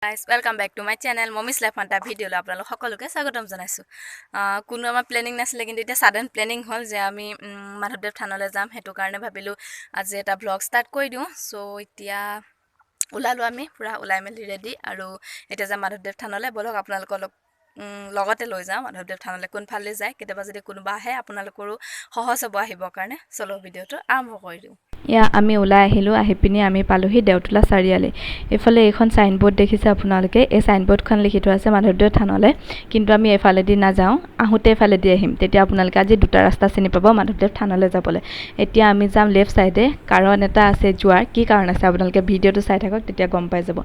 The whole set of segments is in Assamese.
guys welcome back to my channel mommy's life এটা ভিডিঅ'লৈ আপোনালোক সকলোকে স্বাগতম জনাইছোঁ কোনো আমাৰ প্লেনিং নাছিলে কিন্তু এতিয়া ছাডেন প্লেনিং হ'ল যে আমি মাধৱদেৱ থানলৈ যাম সেইটো কাৰণে ভাবিলোঁ আজি এটা ব্লগ ষ্টাৰ্ট কৰি দিওঁ চ' এতিয়া ওলালোঁ আমি পূৰা ওলাই মেলি ৰেডি আৰু এতিয়া যাম মাধৱদেৱ থানলৈ ব'লক আপোনালোকৰ লগতে লৈ যাওঁ মাধৱদেৱ থানলৈ কোনফালে যায় কেতিয়াবা যদি কোনোবা আহে আপোনালোকৰো সহজ হ'ব আহিবৰ কাৰণে চলো ভিডিঅ'টো আৰম্ভ কৰি দিওঁ আমি ওলাই আহিলোঁ আহি পিনি আমি পালোহি দেওতোলা চাৰিআলি এইফালে এইখন চাইনবোৰ্ড দেখিছে আপোনালোকে এই চাইনবোৰ্ডখন লিখি থোৱা আছে মাধৱদেৱ থানলৈ কিন্তু আমি এইফালেদি নাযাওঁ আহোঁতে এইফালেদি আহিম তেতিয়া আপোনালোকে আজি দুটা ৰাস্তা চিনি পাব মাধৱদেৱ থানলৈ যাবলৈ এতিয়া আমি যাম লেফ্ট ছাইডে কাৰণ এটা আছে যোৱাৰ কি কাৰণ আছে আপোনালোকে ভিডিঅ'টো চাই থাকক তেতিয়া গম পাই যাব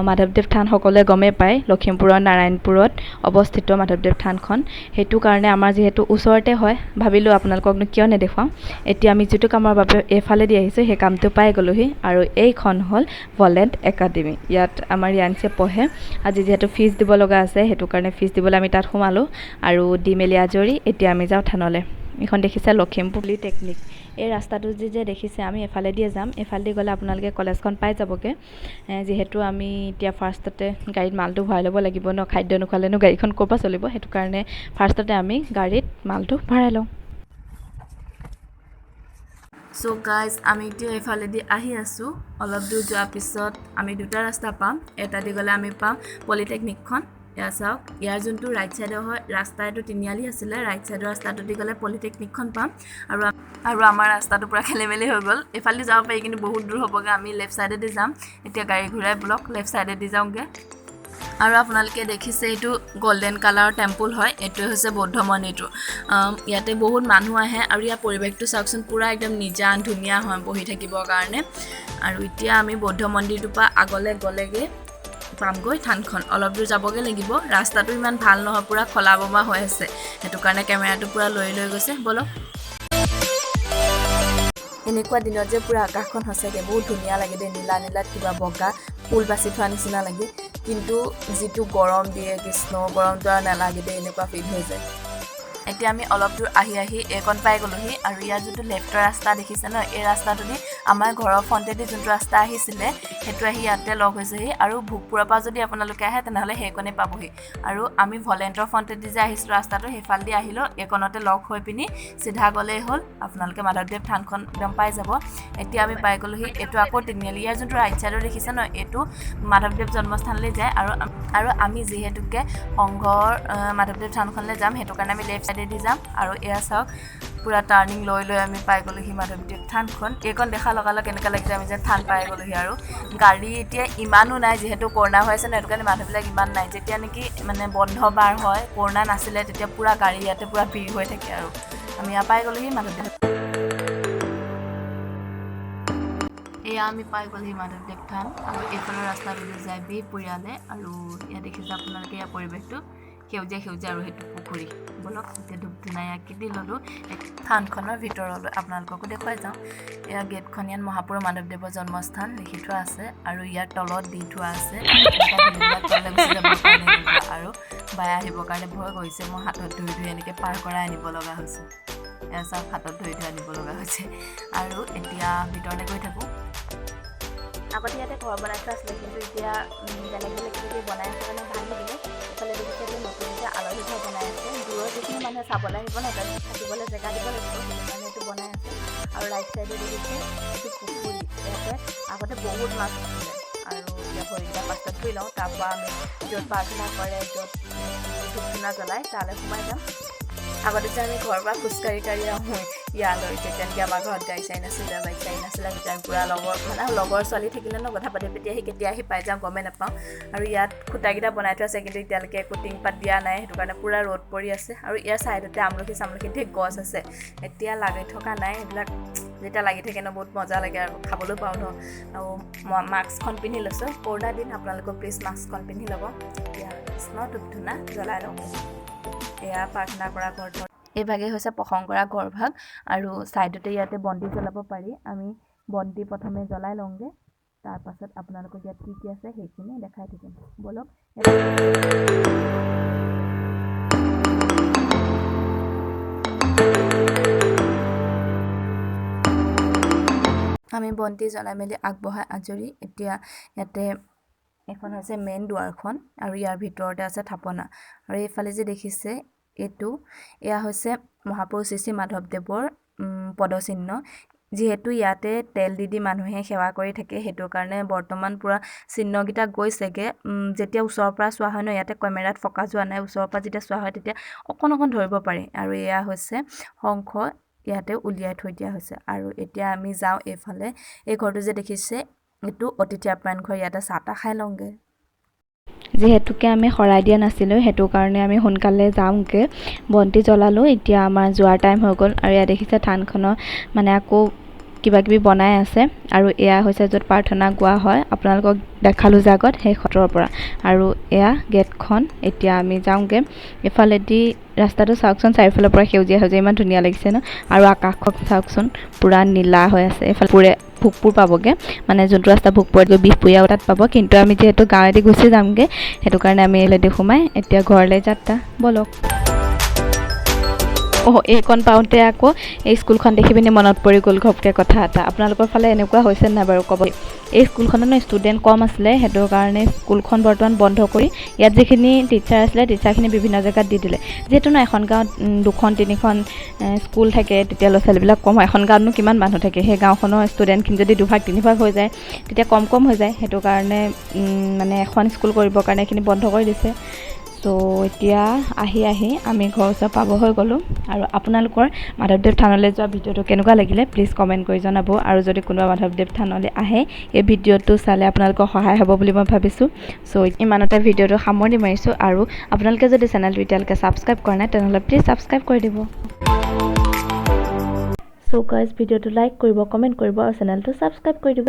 মাধৱদেৱ থান সকলোৱে গমেই পায় লখিমপুৰৰ নাৰায়ণপুৰত অৱস্থিত মাধৱদেৱ থানখন সেইটো কাৰণে আমাৰ যিহেতু ওচৰতে হয় ভাবিলোঁ আপোনালোককনো কিয় নেদেখুৱাম এতিয়া আমি যিটো কামৰ বাবে এইফালেদি আহিছোঁ সেই কামটো পাই গ'লোহি আৰু এইখন হ'ল ভলেণ্ট একাডেমি ইয়াত আমাৰ ৰিয়াঞ্চিয়ে পঢ়ে আজি যিহেতু ফিজ দিব লগা আছে সেইটো কাৰণে ফিজ দিবলৈ আমি তাত সোমালোঁ আৰু দি মেলি আজৰি এতিয়া আমি যাওঁ থানলৈ এইখন দেখিছে লখিমপুৰ পলিটেকনিক এই ৰাস্তাটো যে দেখিছে আমি এফালেদিয়ে যাম এফালেদি গ'লে আপোনালোকে কলেজখন পাই যাবগৈ যিহেতু আমি এতিয়া ফাৰ্ষ্টতে গাড়ীত মালটো ভৰাই ল'ব লাগিব ন খাদ্য নোখোৱালেনো গাড়ীখন ক'ৰ পৰা চলিব সেইটো কাৰণে ফাৰ্ষ্টতে আমি গাড়ীত মালটো ভৰাই লওঁ চ' গাইজ আমি এতিয়া এইফালেদি আহি আছোঁ অলপ দূৰ যোৱাৰ পিছত আমি দুটা ৰাস্তা পাম এটা দি গ'লে আমি পাম পলিটেকনিকখন এয়া চাওক ইয়াৰ যোনটো ৰাইট ছাইডৰ হয় ৰাস্তা এইটো তিনিআলি আছিলে ৰাইট ছাইডৰ ৰাস্তাটো দি গ'লে পলিটেকনিকখন পাম আৰু আমাৰ ৰাস্তাটো পূৰা খেলি মেলি হৈ গ'ল এইফালেদি যাব পাৰি কিন্তু বহুত দূৰ হ'বগৈ আমি লেফ্ট ছাইডেদি যাম এতিয়া গাড়ী ঘূৰাই ব্লক লেফ্ট ছাইডেদি যাওঁগৈ আৰু আপোনালোকে দেখিছে এইটো গল্ডেন কালাৰৰ টেম্পল হয় এইটোৱে হৈছে বৌদ্ধ মন্দিৰটো ইয়াতে বহুত মানুহ আহে আৰু ইয়াৰ পৰিৱেশটো চাওকচোন পূৰা একদম নিজান ধুনীয়া হয় বহি থাকিবৰ কাৰণে আৰু এতিয়া আমি বৌদ্ধ মন্দিৰটোৰ পৰা আগলৈ গ'লেগৈ পামগৈ থানখন অলপ দূৰ যাবগৈ লাগিব ৰাস্তাটো ইমান ভাল নহয় পূৰা খলা বমা হৈ আছে সেইটো কাৰণে কেমেৰাটো পূৰা লৈ গৈছে ব'লক এনেকুৱা দিনত যে পূৰা আকাশখন সঁচাকৈ বহুত ধুনীয়া লাগে দেই নীলা নীলাত কিবা বগা ফুল বাচি থোৱা নিচিনা লাগে কিন্তু যিটো গৰম দিয়ে কৃষ্ণ গৰমটো আৰু নালাগে দেই এনেকুৱা ফিল হৈ যায় এতিয়া আমি অলপ দূৰ আহি এইকণ পাই গ'লোহি আৰু ইয়াৰ যোনটো লেফ্টৰ ৰাস্তা দেখিছে ন এই ৰাস্তাটোদি আমাৰ ঘৰৰ ফ্ৰণ্টেদি যোনটো ৰাস্তা আহিছিলে সেইটো আহি ইয়াতে লগ হৈছেহি আৰু ভোগপুৰৰ পৰা যদি আপোনালোকে আহে তেনেহ'লে সেইকণে পাবহি আৰু আমি ভলেণ্টৰ ফ্ৰণ্টেদি যে আহিছিলোঁ ৰাস্তাটো সেইফালেদি আহিলোঁ এইকণতে লগ হৈ পিনি চিধা গ'লেই হ'ল আপোনালোকে মাধৱদেৱ থানখন একদম পাই যাব এতিয়া আমি পাই গ'লোহি এইটো আকৌ তিনিআলি ইয়াৰ যোনটো ৰাইট ছাইডৰ দেখিছে ন এইটো মাধৱদেৱ জন্মস্থানলৈ যায় আৰু আমি যিহেতুকে সংঘৰ মাধৱদেৱ থানখনলৈ যাম সেইটো কাৰণে আমি লেফ্ট ছাইডেদি যাম আৰু এয়া চাওক পূৰা টাৰ্ণিং লৈ আমি পাই গ'লোহি মাধৱদেৱ থানখন এইকণ দেখা লগালগ এনেকুৱা লাগিছে আমি যে থান পাই গ'লোহি আৰু গাড়ী এতিয়া ইমানো নাই যিহেতু কৰোণা হৈ আছে ন সেইটো কাৰণে মানুহবিলাক ইমান নাই যেতিয়া নেকি মানে বন্ধ বাৰ হয় কৰোণা নাছিলে তেতিয়া পূৰা গাড়ী ইয়াতে পূৰা ভিৰ হৈ থাকে আৰু আমি ইয়াৰ পাই গ'লোহি মাধৱদেৱ এয়া আমি পাই গ'লোহি মাধৱদেৱ থান আৰু এইফালৰ ৰাস্তাটোলৈ যায় বিহপুৰীয়ালৈ আৰু ইয়াত দেখিছে আপোনালোকে ইয়াৰ পৰিৱেশটো সেউজীয়া আৰু সেইটো পুখুৰী ব'লক এতিয়া ধূপ ধূনা ইয়াকে দি ল'লোঁ থানখনৰ ভিতৰলৈ আপোনালোককো দেখুৱাই যাওঁ এয়া গেটখন ইয়াত মহাপুৰুষ মাধৱদেৱৰ জন্মস্থান লিখি থোৱা আছে আৰু ইয়াৰ তলত দি থোৱা আছে আৰু বায়ে আহিবৰ কাৰণে ভয় কৰিছে মই হাতত ধুই এনেকৈ পাৰ কৰাই আনিব লগা হৈছে এয়া চাওক হাতত ধুই আনিব লগা হৈছে আৰু এতিয়া ভিতৰলৈ গৈ থাকোঁ আগতে ইয়াতে ঘৰ বনাই থোৱা আছিলে কিন্তু এতিয়া বেলেগ কিবা বনাই আছে কাৰণে ভাঙি দিলে এইফালে দেখিছে যে নতুনকৈ আলহী ঘৰ বনাই আছে দূৰৰ যিখিনি মানুহে চাবলৈ আহিব ন তাত থাকিবলৈ জেগা দিব লাগিব সেইটো কাৰণে এইটো বনাই আছে আৰু ৰাইট চাইডে দেখিছে এইটো পুখুৰী ইয়াতে আগতে বহুত মাছ আছিলে আৰু এতিয়া ভৰিকেইটা পাছত ধুই লওঁ তাৰপৰা আমি য'ত প্ৰাৰ্থনা কৰে য'ত ধূপ ধূনা জ্বলাই তালৈ সোমাই যাম আগতে যে আমি ঘৰৰ পৰা খোজকাঢ়ি আহোঁ ইয়ালৈ যেতিয়ালৈকে আমাৰ ঘৰত গাড়ী চাই নাছিলে বাইক চাই নাছিলে তেতিয়া পূৰা লগৰ ছোৱালী থাকিলে ন কথা পাতি কেতিয়া আহি পাই যাওঁ গমেই নাপাওঁ আৰু ইয়াত খুঁটাকেইটা বনাই থোৱা আছে কিন্তু এতিয়ালৈকে একো টিংপাত দিয়া নাই সেইটো কাৰণে পূৰা ৰ'দ পৰি আছে আৰু ইয়াৰ ছাইডতে আমলখি ধেৰ গছ আছে এতিয়া লাগি থকা নাই সেইবিলাক যেতিয়া লাগি থাকে ন বহুত মজা লাগে আৰু খাবলৈ পাওঁ ন আৰু মাস্কখন পিন্ধি লৈছোঁ কৰোণা দিন আপোনালোকৰ প্লিজ মাস্কখন পিন্ধি ল'ব এতিয়া কৃষ্ণ ধূপ ধূনা জ্বলাই লওঁ এয়া প্ৰাৰ্থনা কৰা ঘৰটো এইভাগেই হৈছে প্ৰসংগ কৰা ঘৰভাগ আৰু ছাইডতে ইয়াতে বন্তি জ্বলাব পাৰি আমি বন্তি প্ৰথমে জ্বলাই লওঁগৈ তাৰপাছত আপোনালোকক ইয়াত কি আছে সেইখিনি দেখাই থাকিম ব'লক আমি বন্তি জ্বলাই মেলি আগবঢ়াই আজৰি এতিয়া ইয়াতে এখন হৈছে মেইন দুৱাৰখন আৰু ইয়াৰ ভিতৰতে আছে থাপনা আৰু এইফালে যে দেখিছে এয়া হৈছে মহাপুৰুষ শ্ৰী শ্ৰী মাধৱদেৱৰ পদচিহ্ন যিহেতু ইয়াতে তেল দি মানুহে সেৱা কৰি থাকে সেইটো কাৰণে বৰ্তমান পুৰা চিহ্নকেইটা গৈছেগে যেতিয়া ওচৰৰ পৰা চোৱা হয় ন ইয়াতে কেমেৰাত ফকাছ যোৱা নাই ওচৰৰ পৰা যেতিয়া চোৱা হয় তেতিয়া অকণ ধৰিব পাৰি আৰু এয়া হৈছে শংখ ইয়াতে উলিয়াই থৈ দিয়া হৈছে আৰু এতিয়া আমি যাওঁ এইফালে এই ঘৰটো যে দেখিছে এইটো অতিথি আপ্যায়ন ঘৰ ইয়াতে চাহ তাহ খাই লওঁগে যিহেতুকে আমি শৰাই দিয়া নাছিলোঁ সেইটো কাৰণে আমি সোনকালে যাওঁগে বন্তি জ্বলালোঁ এতিয়া আমাৰ যোৱাৰ টাইম হৈ গ'ল আৰু ইয়াত দেখিছে থানখনৰ মানে আকৌ কিবা কিবি বনাই আছে আৰু এয়া হৈছে য'ত প্ৰাৰ্থনা গোৱা হয় আপোনালোকক দেখালোঁ যে আগত সেই সত্ৰৰ পৰা আৰু এয়া গেটখন এতিয়া আমি যাওঁগে এফালেদি ৰাস্তাটো চাওকচোন চাৰিওফালৰ পৰা সেউজীয়া ইমান ধুনীয়া লাগিছে ন আৰু আকাশখন চাওকচোন পুৰা নীলা হৈ আছে এফালে পুৰে ভোগপুৰ পাবগে মানে যোনটো ৰাস্তা ভোগপুৰত গৈ বিহপুৰীয়া তাত পাব কিন্তু আমি যিহেতু গাঁৱেদি গুচি যামগে সেইটো কাৰণে আমি এইলেদি সোমাই এতিয়া ঘৰলৈ যাত্ৰা বলক এইকণ পাওঁতে আকৌ এই স্কুলখন দেখি পিনি মনত পৰি গ'ল ঘপকৈ কথা এটা আপোনালোকৰ ফালে এনেকুৱা হৈছে নাই বাৰু ক'ব এই স্কুলখনত ষ্টুডেণ্ট কম আছিলে সেইটো কাৰণে স্কুলখন বৰ্তমান বন্ধ কৰি ইয়াত যিখিনি টিচাৰ আছিলে টিচাৰখিনি বিভিন্ন জেগাত দি দিলে যিহেতু এখন গাঁৱত 2-3খন স্কুল থাকে তেতিয়া ল'ৰা ছোৱালীবিলাক কম হয় এখন গাঁৱতনো কিমান মানুহ থাকে সেই গাঁওখনৰ ষ্টুডেণ্টখিনি যদি 2-3ভাগ হৈ যায় তেতিয়া কম হৈ যায় সেইটো কাৰণে মানে এখন স্কুল কৰিবৰ কাৰণে এইখিনি বন্ধ কৰি দিছে চ' এতিয়া আহি আমি ঘৰ ওচৰ পাব হৈ গ'লোঁ আৰু আপোনালোকৰ মাধৱদেৱ থানলৈ যোৱা ভিডিঅ'টো কেনেকুৱা লাগিলে প্লিজ কমেণ্ট কৰি জনাব আৰু যদি কোনোবা মাধৱদেৱ থানলৈ আহে এই ভিডিঅ'টো চালে আপোনালোকৰ সহায় হ'ব বুলি মই ভাবিছোঁ চ' ইমানতে ভিডিঅ'টো সামৰণি মাৰিছোঁ আৰু আপোনালোকে যদি চেনেলটো এতিয়ালৈকে ছাবস্ক্ৰাইব কৰা নাই তেনেহ'লে প্লিজ ছাবস্ক্ৰাইব কৰি দিব চ' গাইজ ভিডিঅ'টো লাইক কৰিব কমেণ্ট কৰিব আৰু চেনেলটো ছাবস্ক্ৰাইব কৰি দিব